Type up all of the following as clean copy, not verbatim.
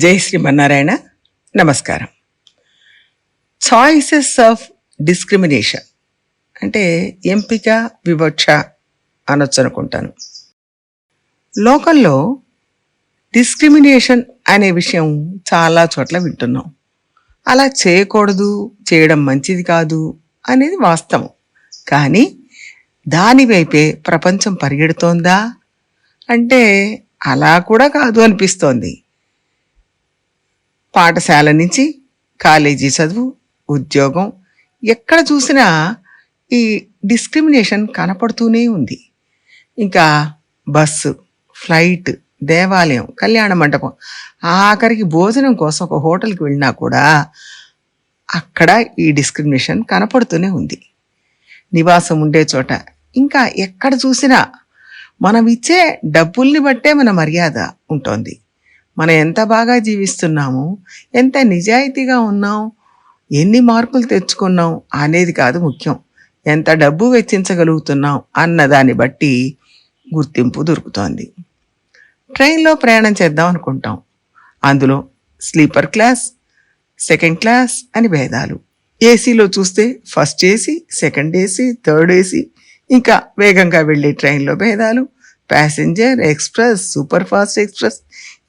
జై శ్రీమన్నారాయణ. నమస్కారం. Choices of discrimination అంటే ఎంపిక వివక్ష అనొచ్చు అనుకుంటాను. లోకంలో డిస్క్రిమినేషన్ అనే విషయం చాలా చోట్ల వింటున్నాం. అలా చేయకూడదు, చేయడం మంచిది కాదు అనేది వాస్తవం. కానీ దానివైపే ప్రపంచం పరిగెడుతోందా అంటే అలా కూడా కాదు అనిపిస్తోంది. పాఠశాల నుంచి కాలేజీ చదువు, ఉద్యోగం, ఎక్కడ చూసినా ఈ డిస్క్రిమినేషన్ కనపడుతూనే ఉంది. ఇంకా బస్సు, ఫ్లైట్, దేవాలయం, కళ్యాణ మండపం, ఆఖరికి భోజనం కోసం ఒక హోటల్కి వెళ్ళినా కూడా అక్కడ ఈ డిస్క్రిమినేషన్ కనపడుతూనే ఉంది. నివాసం ఉండే చోట, ఇంకా ఎక్కడ చూసినా మనం ఇచ్చే డబ్బుల్ని బట్టే మన మర్యాద ఉంటుంది. మనం ఎంత బాగా జీవిస్తున్నాము, ఎంత నిజాయితీగా ఉన్నాం, ఎన్ని మార్కులు తెచ్చుకున్నాం అనేది కాదు ముఖ్యం, ఎంత డబ్బు వెచ్చించగలుగుతున్నాం అన్నదాన్ని బట్టి గుర్తింపు దొరుకుతోంది. ట్రైన్లో ప్రయాణం చేద్దాం అనుకుంటాం. అందులో స్లీపర్ క్లాస్, సెకండ్ క్లాస్ అని భేదాలు. ఏసీలో చూస్తే first AC, second AC, third AC, ఇంకా వేగంగా వెళ్ళే ట్రైన్లో భేదాలు, passenger, express, super fast express,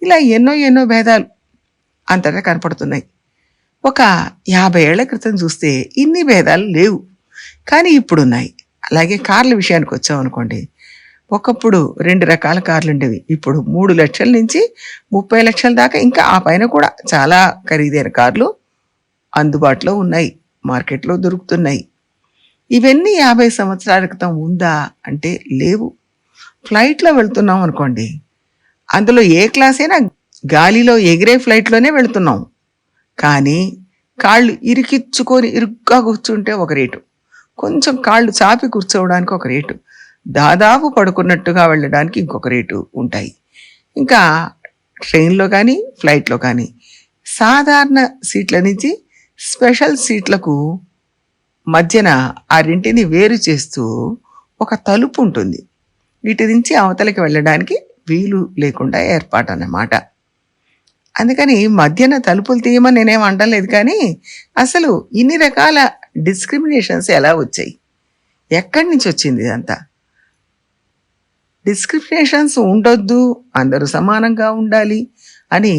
ఇలా ఎన్నో భేదాలు అంతటా కనపడుతున్నాయి. ఒక 50 ఏళ్ల క్రితం చూస్తే ఇన్ని భేదాలు లేవు, కానీ ఇప్పుడున్నాయి. అలాగే కార్ల విషయానికి వచ్చామనుకోండి, ఒకప్పుడు 2 రకాల కార్లు ఉండేవి. ఇప్పుడు 3 లక్షల నుంచి 30 లక్షల దాకా, ఇంకా ఆ పైన కూడా చాలా ఖరీదైన కార్లు అందుబాటులో ఉన్నాయి, మార్కెట్లో దొరుకుతున్నాయి. ఇవన్నీ 50 సంవత్సరాల క్రితం ఉందా అంటే లేవు. ఫ్లైట్లో వెళ్తున్నాం అనుకోండి, అందులో ఏ క్లాస్ అయినా గాలిలో ఎగిరే ఫ్లైట్లోనే వెళుతున్నాం. కానీ కాళ్ళు ఇరికిచ్చుకొని ఇరుగ్గా కూర్చుంటే ఒక రేటు, కొంచెం కాళ్ళు చాపి కూర్చోవడానికి ఒక రేటు, దాదాపు పడుకున్నట్టుగా వెళ్ళడానికి ఇంకొక రేటు ఉంటాయి. ఇంకా ట్రైన్లో కానీ ఫ్లైట్లో కానీ సాధారణ సీట్ల నుంచి స్పెషల్ సీట్లకు మధ్యన ఆ రెంటిని వేరు చేస్తూ ఒక తలుపు ఉంటుంది. వీటి నుంచి అవతలకి వెళ్ళడానికి వీలు లేకుండా ఏర్పాటు అన్నమాట. అందుకని మధ్యన తలుపులు తీయమని నేనేం అంటలేదు, కానీ అసలు ఇన్ని రకాల డిస్క్రిమినేషన్స్ ఎలా వచ్చాయి, ఎక్కడి నుంచి వచ్చింది ఇదంతా? డిస్క్రిమినేషన్స్ ఉండొద్దు, అందరూ సమానంగా ఉండాలి అని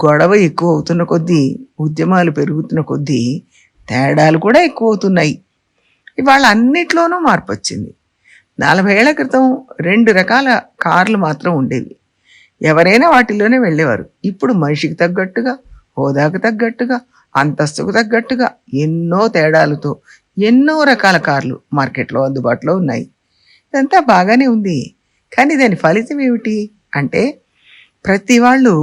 గొడవ ఎక్కువ అవుతున్న కొద్దీ, ఉద్యమాలు పెరుగుతున్న కొద్దీ తేడాలు కూడా ఎక్కువ అవుతున్నాయి. ఇవాళ అన్నిట్లోనూ మార్పు వచ్చింది. 40 ఏళ్ల క్రితం 2 రకాల కార్లు మాత్రం ఉండేవి. ఎవరైనా వాటిల్లోనే వెళ్ళేవారు. ఇప్పుడు మనిషికి తగ్గట్టుగా, హోదాకు తగ్గట్టుగా, అంతస్తుకు తగ్గట్టుగా ఎన్నో తేడాలతో ఎన్నో రకాల కార్లు మార్కెట్లో అందుబాటులో ఉన్నాయి. ఇదంతా బాగానే ఉంది, కానీ దాని ఫలితం ఏమిటి అంటే ప్రతి వాళ్ళు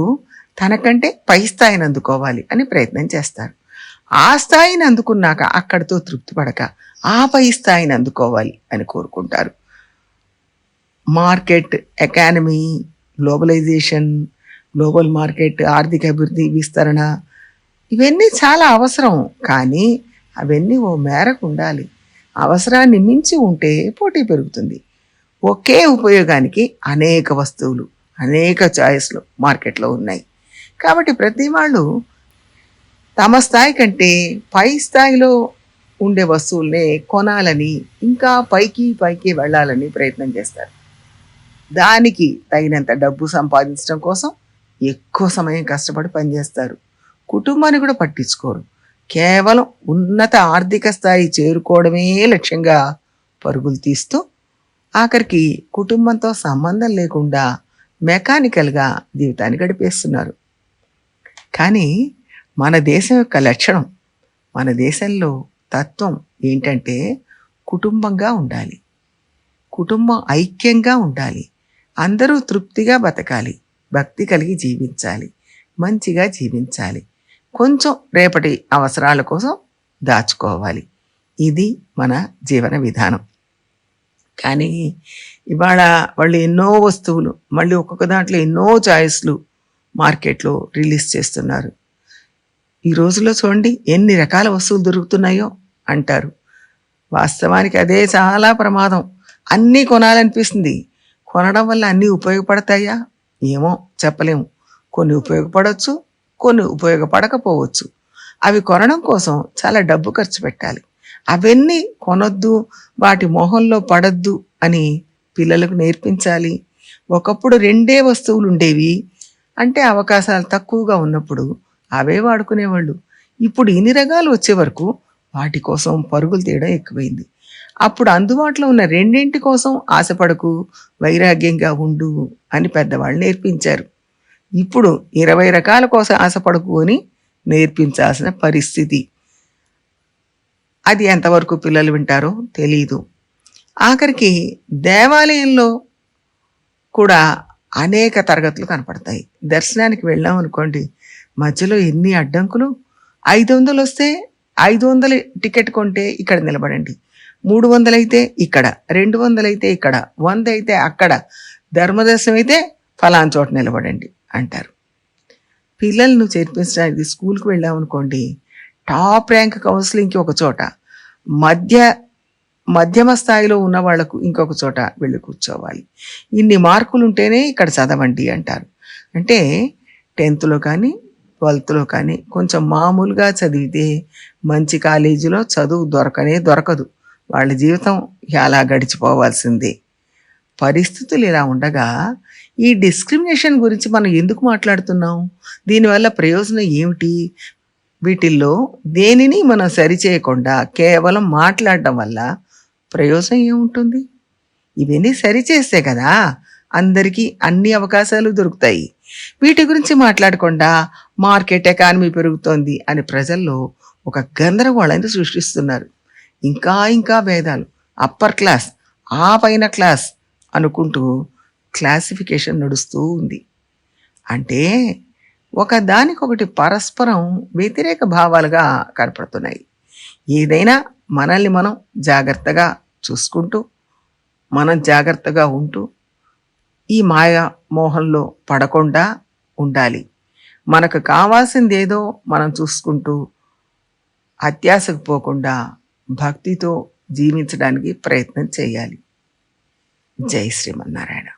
తనకంటే పై స్థాయిని అందుకోవాలి అని ప్రయత్నం చేస్తారు. ఆ స్థాయిని అందుకున్నాక అక్కడితో తృప్తి పడక ఆ పై స్థాయిని అందుకోవాలి అని కోరుకుంటారు. Market economy, globalisation, global market, ఆర్థిక అభివృద్ధి, విస్తరణ, ఇవన్నీ చాలా అవసరం, కానీ అవన్నీ ఓ మేరకు ఉండాలి. అవసరాన్ని మించి ఉంటే పోటీ పెరుగుతుంది. ఒకే ఉపయోగానికి అనేక వస్తువులు, అనేక చాయిస్లు మార్కెట్లో ఉన్నాయి. కాబట్టి ప్రతి వాళ్ళు తమ స్థాయి కంటే పై స్థాయిలో ఉండే వస్తువుల్నే కొనాలని, ఇంకా పైకి వెళ్ళాలని ప్రయత్నం చేస్తారు. దానికి తగినంత డబ్బు సంపాదించడం కోసం ఎక్కువ సమయం కష్టపడి పనిచేస్తారు. కుటుంబాన్ని కూడా పట్టించుకోరు. కేవలం ఉన్నత ఆర్థిక స్థాయి చేరుకోవడమే లక్ష్యంగా పరుగులు తీస్తూ ఆఖరికి కుటుంబంతో సంబంధం లేకుండా మెకానికల్గా జీవితాన్ని గడిపేస్తున్నారు. కానీ మన దేశం యొక్క లక్షణం, మన దేశంలో తత్వం ఏంటంటే కుటుంబంగా ఉండాలి, కుటుంబం ఐక్యంగా ఉండాలి, అందరూ తృప్తిగా బతకాలి, భక్తి కలిగి జీవించాలి, మంచిగా జీవించాలి, కొంచెం రేపటి అవసరాల కోసం దాచుకోవాలి. ఇది మన జీవన విధానం. కానీ ఇవాళ వాళ్ళు ఎన్నో వస్తువులు, మళ్ళీ ఒక్కొక్క దాంట్లో ఎన్నో చాయిస్లు మార్కెట్లో రిలీజ్ చేస్తున్నారు. ఈ రోజుల్లో చూడండి ఎన్ని రకాల వస్తువులు దొరుకుతున్నాయో అంటారు. వాస్తవానికి అదే చాలా ప్రమాదం. అన్నీ కొనాలనిపిస్తుంది. కొనడం వల్ల అన్నీ ఉపయోగపడతాయా ఏమో చెప్పలేము. కొన్ని ఉపయోగపడవచ్చు, కొన్ని ఉపయోగపడకపోవచ్చు. అవి కొనడం కోసం చాలా డబ్బు ఖర్చు పెట్టాలి. అవన్నీ కొనొద్దు, వాటి మోహంలో పడొద్దు అని పిల్లలకు నేర్పించాలి. ఒకప్పుడు 2 వస్తువులు ఉండేవి. అంటే అవకాశాలు తక్కువగా ఉన్నప్పుడు అవే వాడుకునేవాళ్ళు. ఇప్పుడు ఇన్ని రకాలు వచ్చే వరకు వాటి కోసం పరుగులు తీయడం ఎక్కువైంది. అప్పుడు అందుబాటులో ఉన్న 2 కోసం ఆశపడకు, వైరాగ్యంగా ఉండు అని పెద్దవాళ్ళు నేర్పించారు. ఇప్పుడు 20 రకాల కోసం ఆశపడకు అని నేర్పించాల్సిన పరిస్థితి. అది ఎంతవరకు పిల్లలు వింటారో తెలీదు. ఆఖరికి దేవాలయంలో కూడా అనేక తరగతులు కనపడతాయి. దర్శనానికి వెళ్ళామనుకోండి, మధ్యలో ఎన్ని అడ్డంకులు. 500 వస్తే 500 టికెట్ కొంటే ఇక్కడ నిలబడండి, 300 అయితే ఇక్కడ, 200 అయితే ఇక్కడ, 100 అయితే అక్కడ, ధర్మదర్శనం అయితే ఫలానా చోట నిలబడండి అంటారు. పిల్లలను చేర్పించడానికి స్కూల్కి వెళ్ళామనుకోండి, టాప్ ర్యాంక్ కౌన్సిలింగ్కి ఒక చోట, మధ్యమ స్థాయిలో ఉన్న వాళ్లకు ఇంకొక చోట వెళ్ళి కూర్చోవాలి. ఇన్ని మార్కులు ఉంటేనే ఇక్కడ చదవండి అంటారు. అంటే 10th కానీ 12th కానీ కొంచెం మామూలుగా చదివితే మంచి కాలేజీలో చదువు దొరకదు. వాళ్ళ జీవితం ఎలా గడిచిపోవాల్సిందే. పరిస్థితులు ఇలా ఉండగా ఈ డిస్క్రిమినేషన్ గురించి మనం ఎందుకు మాట్లాడుతున్నాం? దీనివల్ల ప్రయోజనం ఏమిటి? వీటిల్లో దేనిని మనం సరిచేయకుండా కేవలం మాట్లాడడం వల్ల ప్రయోజనం ఏముంటుంది? ఇవన్నీ సరిచేస్తే కదా అందరికీ అన్ని అవకాశాలు దొరుకుతాయి. వీటి గురించి మాట్లాడకుండా మార్కెట్ ఎకానమీ పెరుగుతోంది అని ప్రజల్లో ఒక గందరగోళాన్ని సృష్టిస్తున్నారు. ఇంకా ఇంకా భేదాలు, అప్పర్ క్లాస్, ఆ పైన క్లాస్ అనుకుంటూ క్లాసిఫికేషన్ నడుస్తూ ఉంది. అంటే ఒకదానికొకటి పరస్పరం వ్యతిరేక భావాలుగా కనపడుతున్నాయి. ఏదైనా మనల్ని మనం జాగ్రత్తగా చూసుకుంటూ, మనం జాగ్రత్తగా ఉంటూ, ఈ మాయా మోహంలో పడకుండా ఉండాలి. మనకు కావాల్సిందేదో మనం చూసుకుంటూ, అత్యాశకు పోకుండా భక్తితో జీవించడానికి ప్రయత్నం చేయాలి. జై శ్రీమన్నారాయణ.